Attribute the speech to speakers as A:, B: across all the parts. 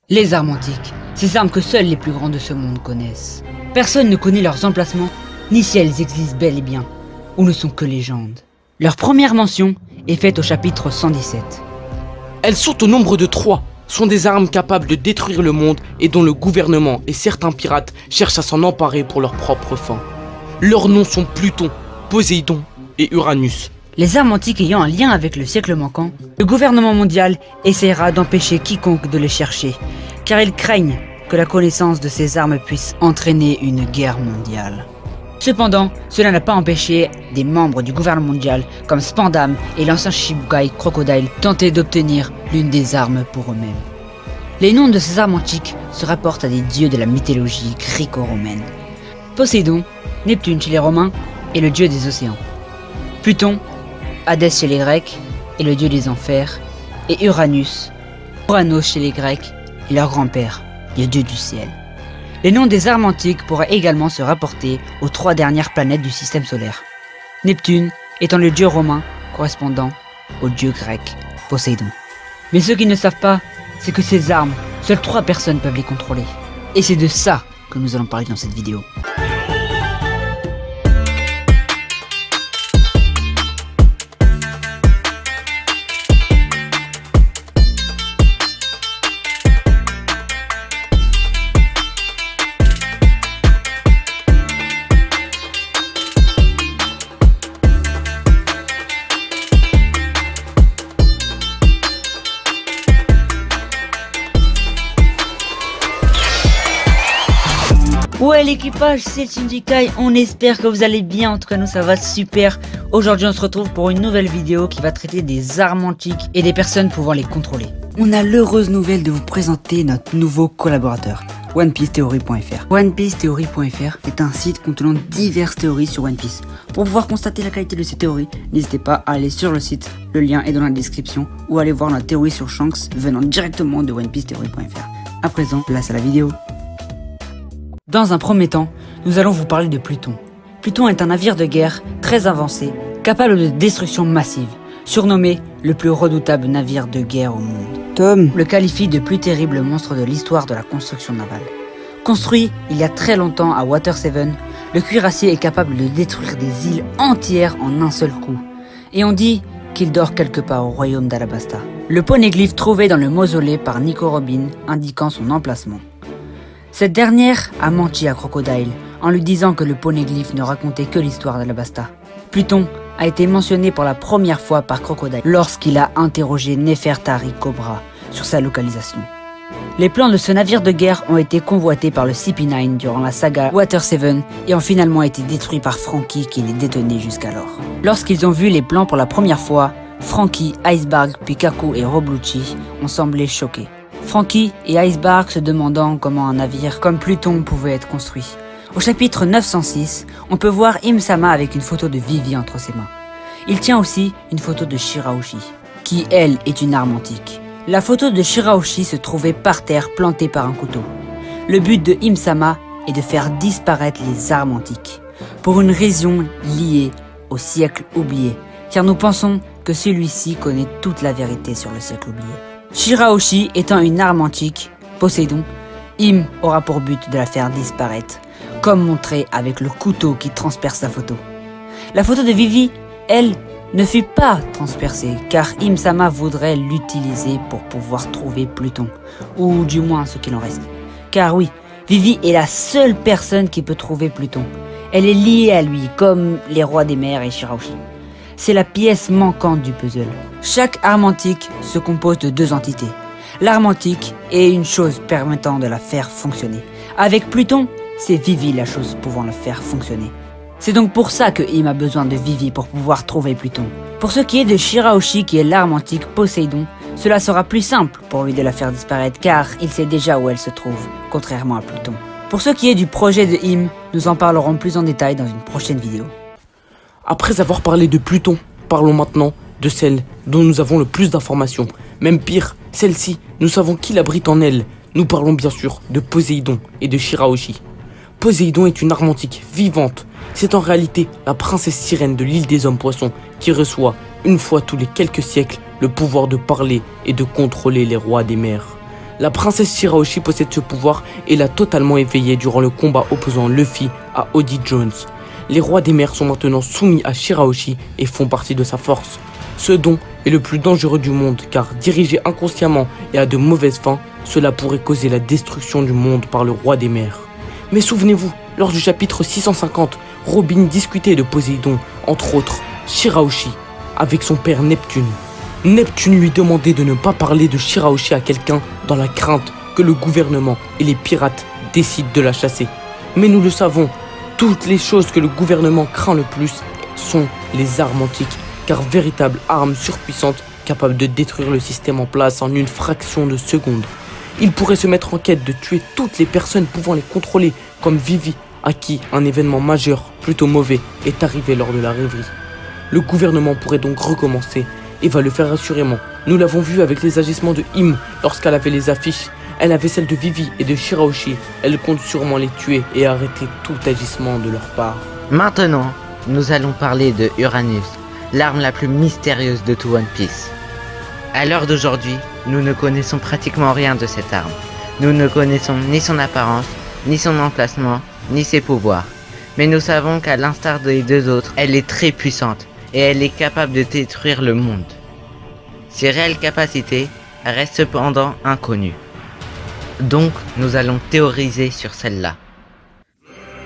A: Les armes antiques, ces armes que seuls les plus grands de ce monde connaissent. Personne ne connaît leurs emplacements, ni si elles existent bel et bien, ou ne sont que légendes. Leur première mention est faite au chapitre 117.
B: Elles sont au nombre de 3, sont des armes capables de détruire le monde et dont le gouvernement et certains pirates cherchent à s'en emparer pour leurs propres fins. Leurs noms sont Pluton, Poséidon et Uranus.
A: Les armes antiques ayant un lien avec le siècle manquant, le gouvernement mondial essaiera d'empêcher quiconque de les chercher, car ils craignent que la connaissance de ces armes puisse entraîner une guerre mondiale. Cependant, cela n'a pas empêché des membres du gouvernement mondial, comme Spandam et l'ancien Shichibukai Crocodile, tenter d'obtenir l'une des armes pour eux-mêmes. Les noms de ces armes antiques se rapportent à des dieux de la mythologie gréco-romaine. Poséidon, Neptune chez les Romains, est le dieu des océans. Pluton, Hadès chez les Grecs, est le dieu des enfers, et Uranus, Uranos chez les Grecs, est leur grand-père, le dieu du ciel. Les noms des armes antiques pourraient également se rapporter aux 3 dernières planètes du système solaire. Neptune étant le dieu romain correspondant au dieu grec Poséidon. Mais ceux qui ne savent pas, c'est que ces armes, seules 3 personnes peuvent les contrôler. Et c'est de ça que nous allons parler dans cette vidéo. Ouais l'équipage, c'est Shinji Kai, on espère que vous allez bien, en tout cas nous ça va super. Aujourd'hui on se retrouve pour une nouvelle vidéo qui va traiter des armes antiques et des personnes pouvant les contrôler. On a l'heureuse nouvelle de vous présenter notre nouveau collaborateur, OnePieceTheory.fr. OnePieceTheory.fr est un site contenant diverses théories sur One Piece. Pour pouvoir constater la qualité de ces théories, n'hésitez pas à aller sur le site, le lien est dans la description, ou aller voir notre théorie sur Shanks venant directement de OnePieceTheory.fr. À présent, place à la vidéo. Dans un premier temps, nous allons vous parler de Pluton. Pluton est un navire de guerre très avancé, capable de destruction massive, surnommé le plus redoutable navire de guerre au monde. Tom le qualifie de plus terrible monstre de l'histoire de la construction navale. Construit il y a très longtemps à Water 7, le cuirassier est capable de détruire des îles entières en un seul coup. Et on dit qu'il dort quelque part au royaume d'Alabasta. Le poneglyphe trouvé dans le mausolée par Nico Robin indiquant son emplacement. Cette dernière a menti à Crocodile en lui disant que le poneglyphe ne racontait que l'histoire d'Alabasta. Pluton a été mentionné pour la première fois par Crocodile lorsqu'il a interrogé Nefertari Cobra sur sa localisation. Les plans de ce navire de guerre ont été convoités par le CP9 durant la saga Water 7 et ont finalement été détruits par Franky qui les détenait jusqu'alors. Lorsqu'ils ont vu les plans pour la première fois, Franky, Iceberg, Pikaku et Roblucci ont semblé choqués. Franky et Iceberg se demandant comment un navire comme Pluton pouvait être construit. Au chapitre 906, on peut voir Im-sama avec une photo de Vivi entre ses mains. Il tient aussi une photo de Shirahoshi, qui elle est une arme antique. La photo de Shirahoshi se trouvait par terre plantée par un couteau. Le but de Im-sama est de faire disparaître les armes antiques, pour une raison liée au siècle oublié, car nous pensons que celui-ci connaît toute la vérité sur le siècle oublié. Shirahoshi étant une arme antique, Poséidon, Im aura pour but de la faire disparaître, comme montré avec le couteau qui transperce la photo. La photo de Vivi, elle, ne fut pas transpercée, car Im-sama voudrait l'utiliser pour pouvoir trouver Pluton, ou du moins ce qu'il en reste. Car oui, Vivi est la seule personne qui peut trouver Pluton. Elle est liée à lui, comme les rois des mers et Shirahoshi. C'est la pièce manquante du puzzle. Chaque arme antique se compose de 2 entités. L'arme antique est une chose permettant de la faire fonctionner. Avec Pluton, c'est Vivi la chose pouvant la faire fonctionner. C'est donc pour ça que Im a besoin de Vivi pour pouvoir trouver Pluton. Pour ce qui est de Shirahoshi qui est l'arme antique Poséidon, cela sera plus simple pour lui de la faire disparaître car il sait déjà où elle se trouve, contrairement à Pluton. Pour ce qui est du projet de Im, nous en parlerons plus en détail dans une prochaine vidéo.
B: Après avoir parlé de Pluton, parlons maintenant de celle dont nous avons le plus d'informations. Même pire, celle-ci, nous savons qui l'abrite en elle. Nous parlons bien sûr de Poséidon et de Shirahoshi. Poséidon est une arme antique vivante. C'est en réalité la princesse sirène de l'île des hommes poissons qui reçoit, une fois tous les quelques siècles, le pouvoir de parler et de contrôler les rois des mers. La princesse Shirahoshi possède ce pouvoir et l'a totalement éveillé durant le combat opposant Luffy à Oddie Jones. Les rois des mers sont maintenant soumis à Shirahoshi et font partie de sa force. Ce don est le plus dangereux du monde car dirigé inconsciemment et à de mauvaises fins, cela pourrait causer la destruction du monde par le roi des mers. Mais souvenez-vous, lors du chapitre 650, Robin discutait de Poséidon, entre autres Shirahoshi, avec son père Neptune. Neptune lui demandait de ne pas parler de Shirahoshi à quelqu'un dans la crainte que le gouvernement et les pirates décident de la chasser. Mais nous le savons, toutes les choses que le gouvernement craint le plus sont les armes antiques, car véritables armes surpuissantes capables de détruire le système en place en une fraction de seconde. Il pourrait se mettre en quête de tuer toutes les personnes pouvant les contrôler, comme Vivi, à qui un événement majeur, plutôt mauvais, est arrivé lors de la rêverie. Le gouvernement pourrait donc recommencer, et va le faire assurément. Nous l'avons vu avec les agissements de Im lorsqu'elle avait les affiches. Elle avait celles de Vivi et de Shirahoshi. Elle compte sûrement les tuer et arrêter tout agissement de leur part.
C: Maintenant, nous allons parler de Uranus, l'arme la plus mystérieuse de tout One Piece. À l'heure d'aujourd'hui, nous ne connaissons pratiquement rien de cette arme. Nous ne connaissons ni son apparence, ni son emplacement, ni ses pouvoirs. Mais nous savons qu'à l'instar des deux autres, elle est très puissante et elle est capable de détruire le monde. Ses réelles capacités restent cependant inconnues. Donc, nous allons théoriser sur celle-là.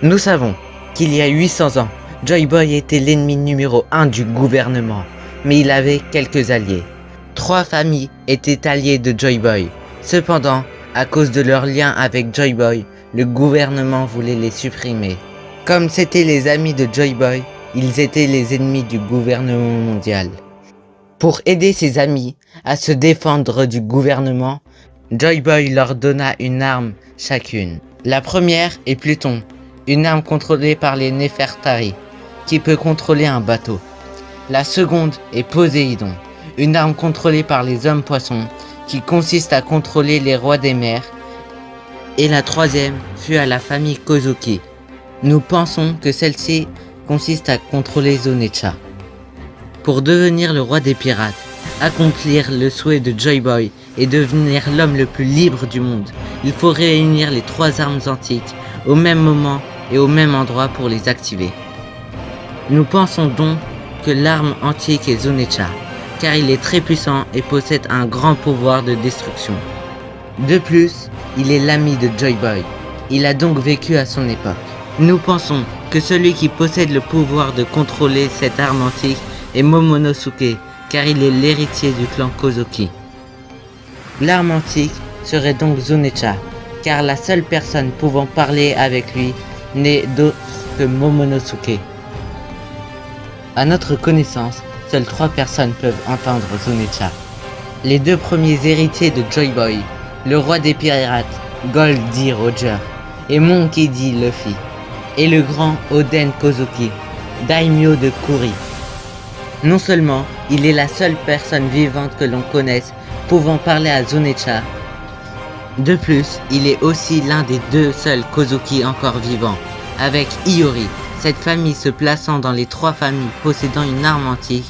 C: Nous savons qu'il y a 800 ans, Joy Boy était l'ennemi numéro 1 du gouvernement, mais il avait quelques alliés. 3 familles étaient alliées de Joy Boy. Cependant, à cause de leur lien avec Joy Boy, le gouvernement voulait les supprimer. Comme c'étaient les amis de Joy Boy, ils étaient les ennemis du gouvernement mondial. Pour aider ses amis à se défendre du gouvernement, Joy Boy leur donna une arme chacune. La première est Pluton, une arme contrôlée par les Néfertari, qui peut contrôler un bateau. La seconde est Poséidon, une arme contrôlée par les hommes poissons, qui consiste à contrôler les rois des mers. Et la troisième fut à la famille Kozuki. Nous pensons que celle-ci consiste à contrôler Zonecha. Pour devenir le roi des pirates, accomplir le souhait de Joy Boy et devenir l'homme le plus libre du monde, il faut réunir les 3 armes antiques au même moment et au même endroit pour les activer. Nous pensons donc que l'arme antique est Zonecha, car il est très puissant et possède un grand pouvoir de destruction. De plus, il est l'ami de Joy Boy. Il a donc vécu à son époque. Nous pensons que celui qui possède le pouvoir de contrôler cette arme antique est Momonosuke, car il est l'héritier du clan Kozuki. L'arme antique serait donc Zonecha, car la seule personne pouvant parler avec lui n'est d'autre que Momonosuke. À notre connaissance, seules 3 personnes peuvent entendre Zonecha. Les 2 premiers héritiers de Joy Boy, le roi des pirates, Gold D. Roger, et Monkey D. Luffy, et le grand Oden Kozuki, daimyo de Kuri. Non seulement il est la seule personne vivante que l'on connaisse pouvant parler à Zonecha, de plus, il est aussi l'un des 2 seuls Kozuki encore vivants, avec Iori, cette famille se plaçant dans les 3 familles possédant une arme antique,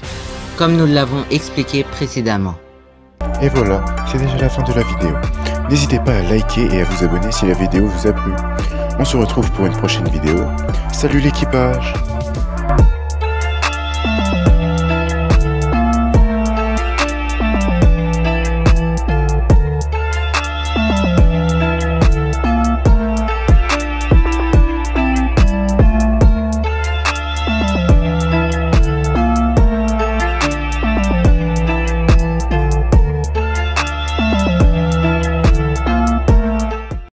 C: comme nous l'avons expliqué précédemment.
D: Et voilà, c'est déjà la fin de la vidéo. N'hésitez pas à liker et à vous abonner si la vidéo vous a plu. On se retrouve pour une prochaine vidéo. Salut l'équipage!